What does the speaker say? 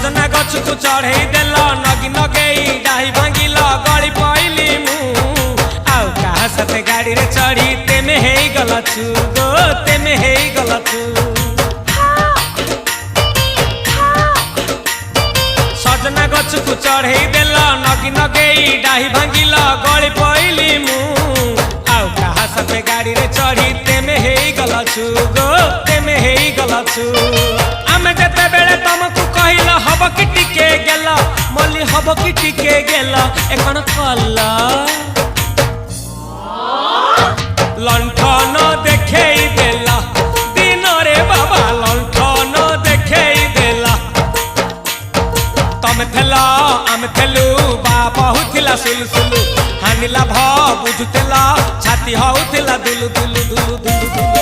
सजना गछ को चढ़े देल नगी नगेई डाही भांगिल गली पइली मु आउ कहा साथे गाड़ी रे चढ़ी तेमे हेई गला छु गो तेमे हेई गला छु सजना गछ को चढ़े देल नगी नगेई डाही भांगिल गली पइली मु आउ कहा साथे गाड़ी रे चढ़ी तेमे हेई गला छु गो तेमे हेई गला छु आमे जते बेले तुमको कहिल हब कि टिके गेल मल्ली हब कि टिके गेल एकन कला लंठन देखेई देला दिन रे बाबा लंठन देखेई देला तमे थेला आमे थेलु बाबा हुथिला सुलु हानिला भ बुझुतेला छाती हउथिला दुलु दुलु दुलु दुलु दुलु